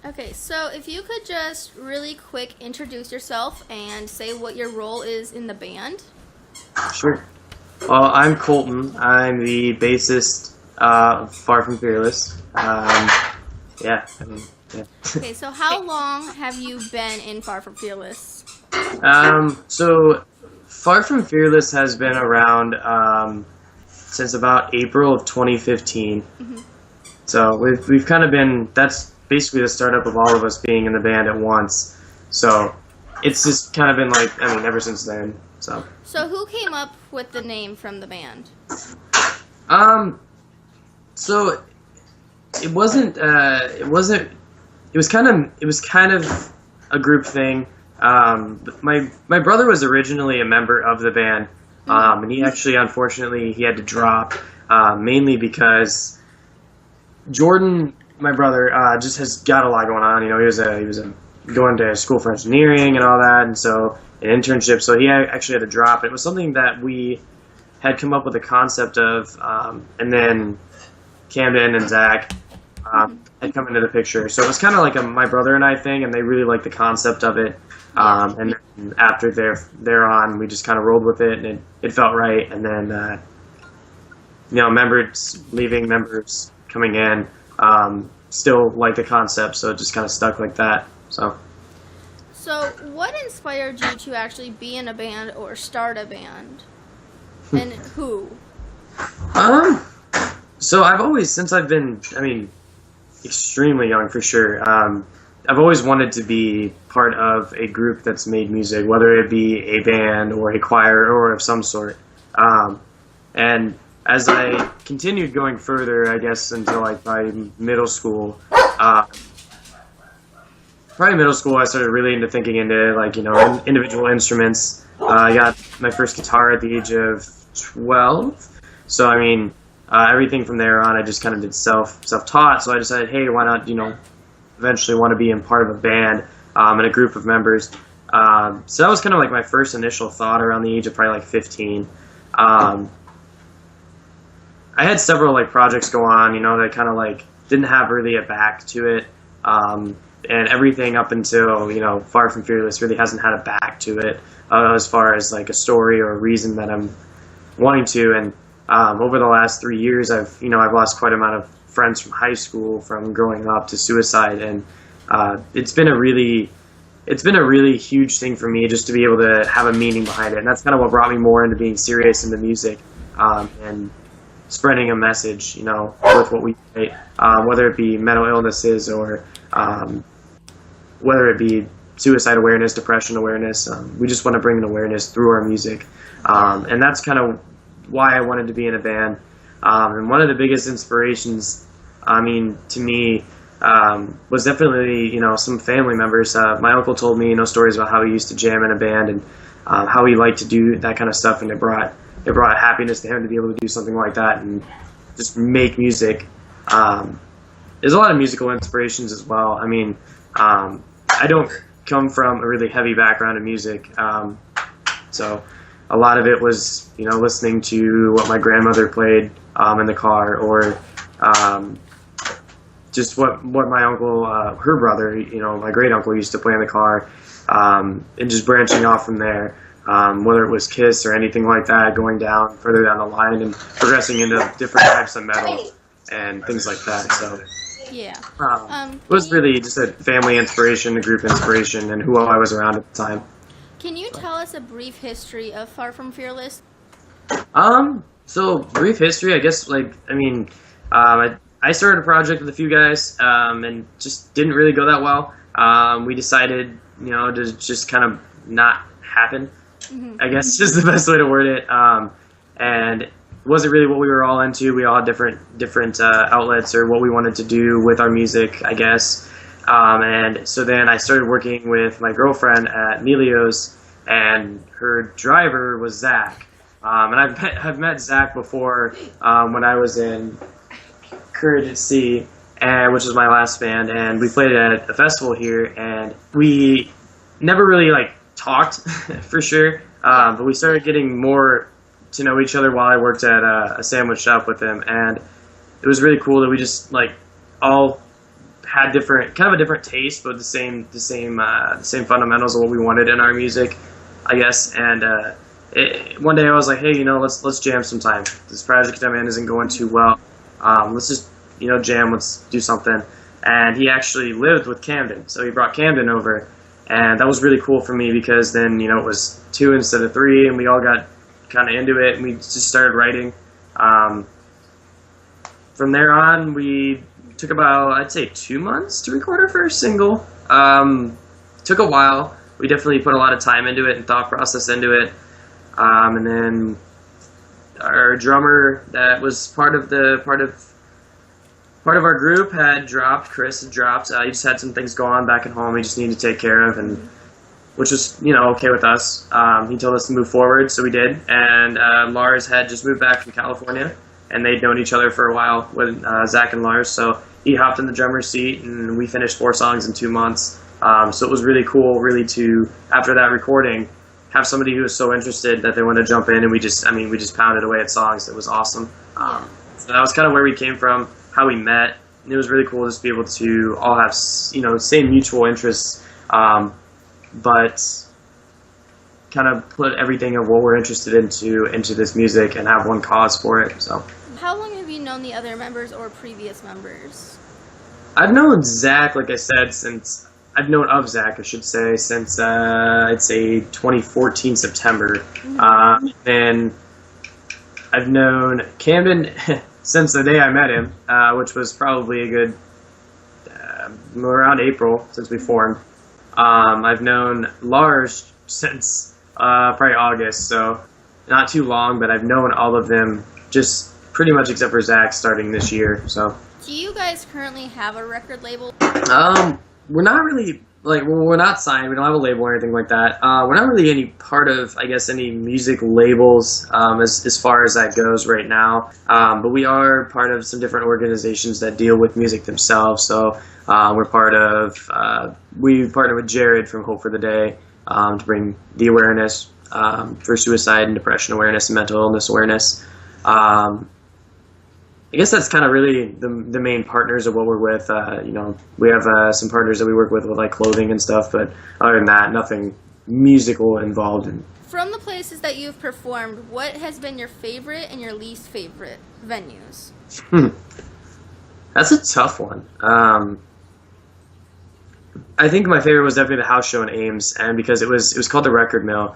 Okay, so if you could just really quick introduce yourself and say what your role is in the band. Sure. Well, I'm Colton. I'm the bassist of Far From Fearless. Yeah, I mean, yeah. Okay, so how long have you been in Far From Fearless? So Far From Fearless has been around since about April of 2015. Mm-hmm. So we've kind of been, that's basically the startup of all of us being in the band at once. So it's just kind of been like, I mean, ever since then. So who came up with the name from the band? So it was kind of a group thing. My brother was originally a member of the band, and he actually, unfortunately, he had to drop, mainly because Jordan, my brother, just has got a lot going on. You know, he was going to school for engineering and all that, and so an internship. So he actually had to drop. It was something that we had come up with a concept of, and then Camden and Zach had come into the picture. So it was kind of like a my brother and I thing, and they really liked the concept of it. And then after they're on, we just kind of rolled with it, and it felt right. And then, members leaving, members coming in, still like the concept, so it just kind of stuck like that. So what inspired you to actually be in a band or start a band? And who? So I've always, since I've been, extremely young for sure, I've always wanted to be part of a group that's made music, whether it be a band or a choir or of some sort. And as I continued going further, I guess until like probably middle school, I started really into thinking into individual instruments. I got my first guitar at the age of 12. So everything from there on, I just kind of did self-taught. So I decided, hey, why not, eventually want to be in part of a band and a group of members. So that was kind of like my first initial thought around the age of probably like 15. I had several like projects go on, that kind of like didn't have really a back to it. And everything up until, Far From Fearless really hasn't had a back to it as far as like a story or a reason that I'm wanting to. And over the last 3 years, I've lost quite a amount of friends from high school, from growing up, to suicide. And it's been a really huge thing for me just to be able to have a meaning behind it. And that's kind of what brought me more into being serious into music and spreading a message, with what we say, whether it be mental illnesses or whether it be suicide awareness, depression awareness. We just want to bring an awareness through our music. And that's kind of why I wanted to be in a band. And one of the biggest inspirations, to me, was definitely, some family members. My uncle told me, stories about how he used to jam in a band and how he liked to do that kind of stuff, and it brought happiness to him to be able to do something like that and just make music. There's a lot of musical inspirations as well. I don't come from a really heavy background in music, so a lot of it was, listening to what my grandmother played in the car, or just what my uncle, her brother, my great uncle used to play in the car, and just branching off from there, whether it was Kiss or anything like that, going down further down the line and progressing into different types of metal and things like that. So yeah, it was really just a family inspiration, a group inspiration, and who I was around at the time. Can you tell us a brief history of Far From Fearless? So brief history, I guess, I started a project with a few guys, and just didn't really go that well. We decided, to just kind of not happen, I guess is the best way to word it. And it wasn't really what we were all into. We all had different outlets or what we wanted to do with our music, I guess. And so then I started working with my girlfriend at Melio's, and her driver was Zach. And I've met Zach before when I was in Courage at Sea, which was my last band, and we played at a festival here, and we never really talked for sure, but we started getting more to know each other while I worked at a sandwich shop with him, and it was really cool that we just all had kind of a different taste, but the same fundamentals of what we wanted in our music, I guess. And one day I was like, hey, let's jam sometime. This project I'm in isn't going too well. Let's just jam. Let's do something. And he actually lived with Camden, so he brought Camden over, and that was really cool for me because then it was 2 instead of 3, and we all got kind of into it, and we just started writing. From there on, we took about, I'd say, 2 months to record our first single. Took a while. We definitely put a lot of time into it and thought process into it. And then our drummer that was part of our group had dropped. Chris had dropped. He just had some things going on back at home he just needed to take care of, and which was okay with us. He told us to move forward, so we did. And Lars had just moved back from California, and they'd known each other for a while with Zach and Lars. So he hopped in the drummer's seat, and we finished 4 songs in 2 months. So it was really cool, really, to, after that recording, have somebody who was so interested that they wanted to jump in, and we just pounded away at songs. It was awesome. So that was kind of where we came from, how we met. And it was really cool just to be able to all have, same mutual interests, but kind of put everything of what we're interested into this music and have one cause for it. So. How long have you known the other members or previous members? I've known Zach, like I said, since I'd say, I'd say 2014 September. And I've known Camden since the day I met him, which was probably a good around April since we formed. I've known Lars since probably August, so not too long, but I've known all of them just pretty much except for Zach starting this year. So. Do you guys currently have a record label? We're not really, we're not signed. We don't have a label or anything like that. We're not really any part of, I guess, any music labels as far as that goes right now. But we are part of some different organizations that deal with music themselves. So we partner with Jared from Hope for the Day to bring the awareness for suicide and depression awareness and mental illness awareness. I guess that's kind of really the main partners of what we're with. We have some partners that we work with like clothing and stuff, but other than that, nothing musical involved. From the places that you've performed, what has been your favorite and your least favorite venues? That's a tough one. I think my favorite was definitely the house show in Ames, and because it was called the Record Mill.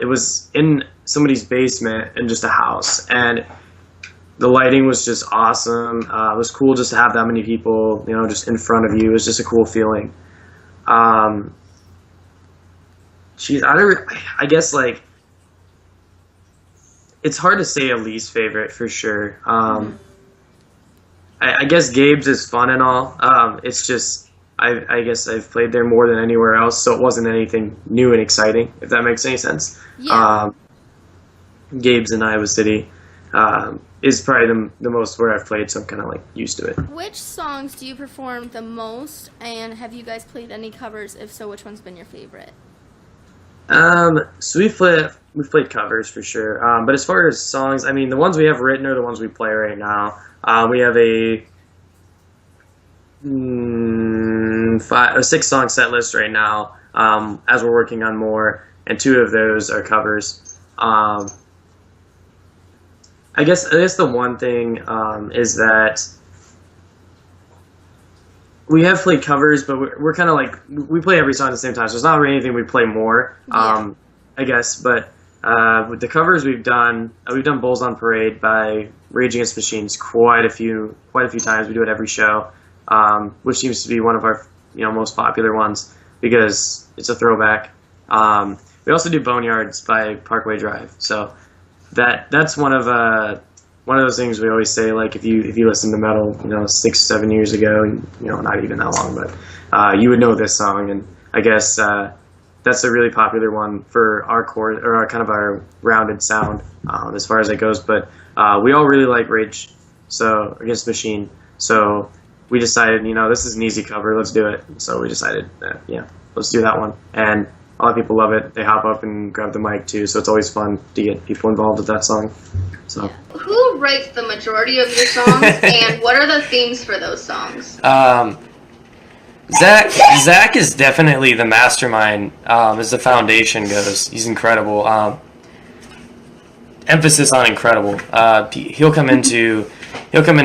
It was in somebody's basement in just a house, and the lighting was just awesome. It was cool just to have that many people, just in front of you. It was just a cool feeling. I guess, it's hard to say a least favorite for sure. I guess Gabe's is fun and all. It's just, I guess I've played there more than anywhere else, so it wasn't anything new and exciting, if that makes any sense. Yeah. Gabe's in Iowa City. Is probably the most where I've played, so I'm kind of used to it. Which songs do you perform the most, and have you guys played any covers? If so, which one's been your favorite? So we've played covers for sure. But as far as songs, the ones we have written are the ones we play right now. We have a 6-song set list right now, as we're working on more, and 2 of those are covers. I guess the one thing is that we have played covers, but we're kind of we play every song at the same time, so it's not really anything we play more, I guess. But with the covers we've done Bulls on Parade by Rage Against the Machines quite a few times. We do it every show, which seems to be one of our most popular ones because it's a throwback. We also do Boneyards by Parkway Drive, so. That's one of those things we always say. If you listen to metal, 6-7 years ago, not even that long, but you would know this song. And I guess that's a really popular one for our core or our rounded sound as far as it goes. But we all really like Rage Against the Machine, so we decided this is an easy cover. Let's do it. So we decided that let's do that one. And a lot of people love it. They hop up and grab the mic too, so it's always fun to get people involved with that song. So, who writes the majority of your songs, and what are the themes for those songs? Zach is definitely the mastermind as the foundation goes. He's incredible. Emphasis on incredible. He'll come into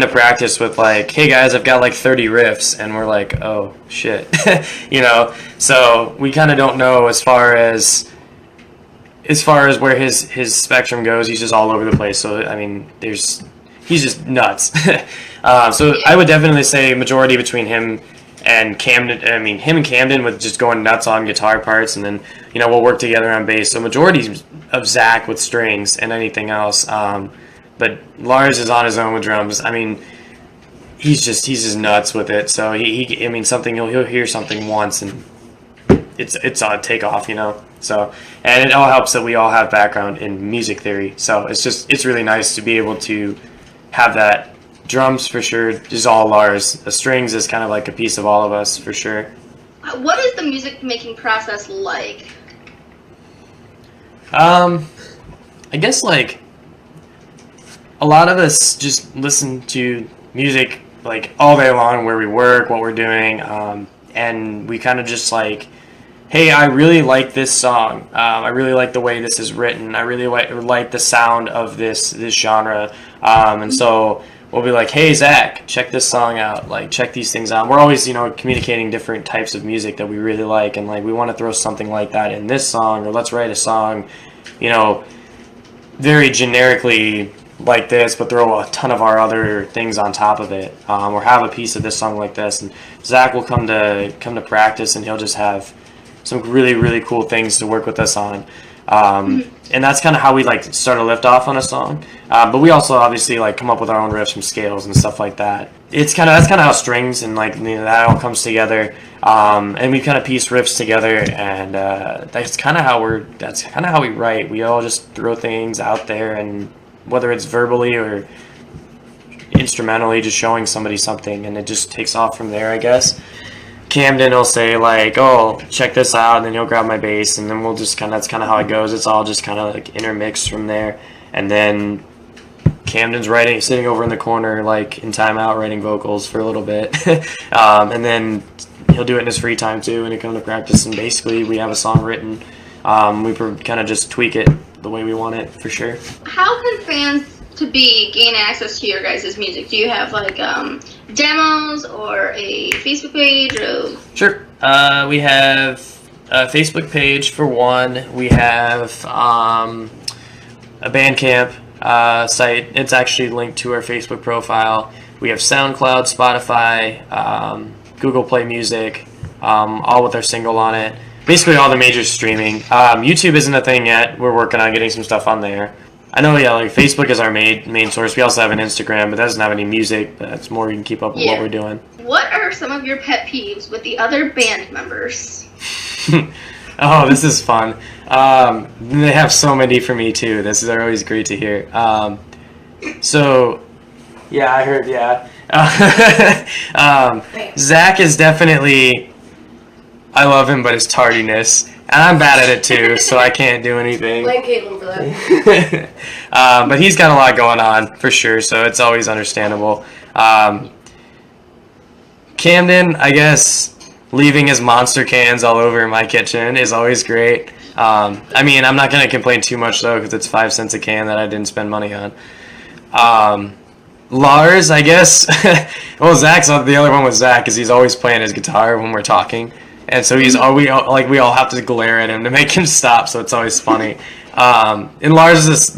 practice with like, hey guys, I've got like 30 riffs, and we're like, oh shit, you know. So we kind of don't know as far as where his spectrum goes. He's just all over the place. So I mean, he's just nuts. So I would definitely say majority between him and Camden. I mean, him and Camden with just going nuts on guitar parts, and then we'll work together on bass. So majority of Zach with strings and anything else. But Lars is on his own with drums. I mean, he's just nuts with it. So he'll hear something once and it's on takeoff, So, and it all helps that we all have background in music theory. So it's really nice to be able to have that. Drums for sure is all Lars. The strings is kind of like a piece of all of us for sure. What is the music making process like? I guess like a lot of us just listen to music like all day long where we work, what we're doing, and we kind of just like, hey, I really like this song. I really like the way this is written. I really like the sound of this genre, and so we'll be like, hey Zach, check this song out. Like, check these things out. We're always communicating different types of music that we really like, and like we want to throw something like that in this song, or let's write a song, very generically like this, but throw a ton of our other things on top of it, or have a piece of this song like this. And Zach will come to practice, and he'll just have some really, really cool things to work with us on. And that's kind of how we like start a lift off on a song. But we also obviously like come up with our own riffs from scales and stuff like that. That's kind of how strings and like that all comes together. And we kind of piece riffs together, and that's kind of how we write. We all just throw things out there, and whether it's verbally or instrumentally, just showing somebody something, and it just takes off from there, I guess. Camden will say like, oh, check this out, and then he'll grab my bass, and then we'll just that's kind of how it goes. It's all just kind of like intermixed from there. And then Camden's sitting over in the corner like in timeout writing vocals for a little bit. And then he'll do it in his free time too, and he'll come to practice, and basically we have a song written. We kind of just tweak it the way we want it for sure. How can fans gain access to your guys' music? Do you have like demos or a Facebook page? Or... Sure. We have a Facebook page for one. We have a Bandcamp site. It's actually linked to our Facebook profile. We have SoundCloud, Spotify, Google Play Music, all with our single on it. Basically all the major streaming. YouTube isn't a thing yet. We're working on getting some stuff on there. I know, like Facebook is our main source. We also have an Instagram, but that doesn't have any music. But that's more you can keep up with what we're doing. What are some of your pet peeves with the other band members? Oh, this is fun. They have so many for me too. They're always great to hear. So, yeah, I heard, yeah. Zach is definitely, I love him, but his tardiness. And I'm bad at it too, so I can't do anything. Blame Caitlin for that. But he's got a lot going on, for sure, so it's always understandable. Camden, I guess, leaving his monster cans all over my kitchen is always great. I mean, I'm not going to complain too much, though, because it's 5 cents a can that I didn't spend money on. Lars, I guess. Well, Zach's the other one with Zach, because he's always playing his guitar when we're talking. And so we all have to glare at him to make him stop, so it's always funny. And Lars is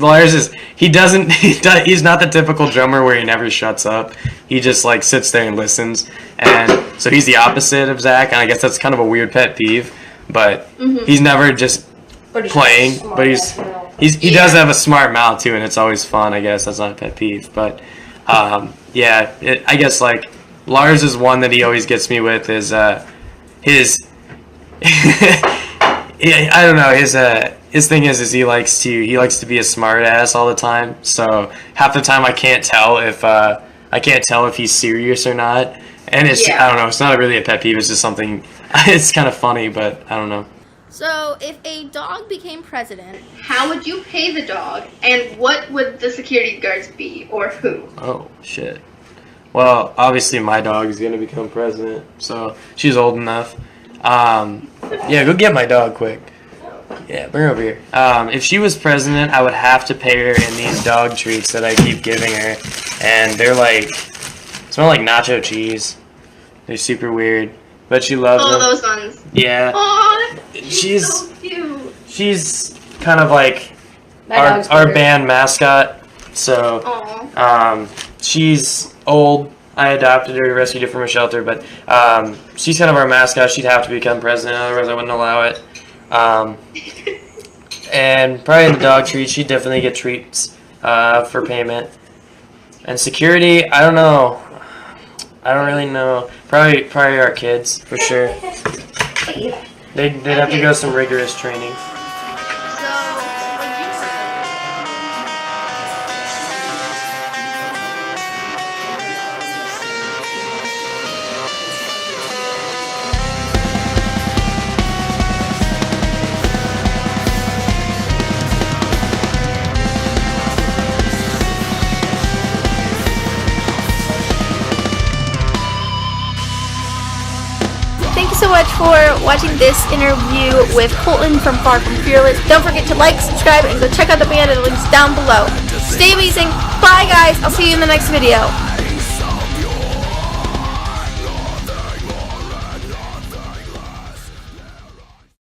he's not the typical drummer where he never shuts up. He just like sits there and listens. And so he's the opposite of Zach, and I guess that's kind of a weird pet peeve. But he's never just playing, but he does have a smart mouth too, and it's always fun. I guess that's not a pet peeve, but yeah, I guess like Lars is one that he always gets me with is his I don't know, his thing is he likes to be a smart ass all the time. So half the time I can't tell if he's serious or not. And it's I don't know, it's not really a pet peeve, it's just something it's kind of funny, but I don't know. So if a dog became president, how would you pay the dog, and what would the security guards be, or who? Oh shit. Well, obviously my dog is going to become president, so she's old enough. Yeah, go get my dog quick. Yeah, bring her over here. If she was president, I would have to pay her in these dog treats that I keep giving her. And they're like, smell like nacho cheese. They're super weird. But she loves them. Oh, those ones. Yeah. Oh, She's so cute. She's kind of like My dog's our bigger. band mascot. So, she's old. I adopted her, rescued her from a shelter, but she's kind of our mascot. She'd have to become president, otherwise I wouldn't allow it. And probably in the dog treats, she'd definitely get treats for payment. And security, I don't know. I don't really know. Probably our kids, for sure. They'd have to go some rigorous training. Thank you so much for watching this interview with Colton from Far From Fearless. Don't forget to like, subscribe, and go check out the band and the links down below. Stay amazing. Bye, guys. I'll see you in the next video.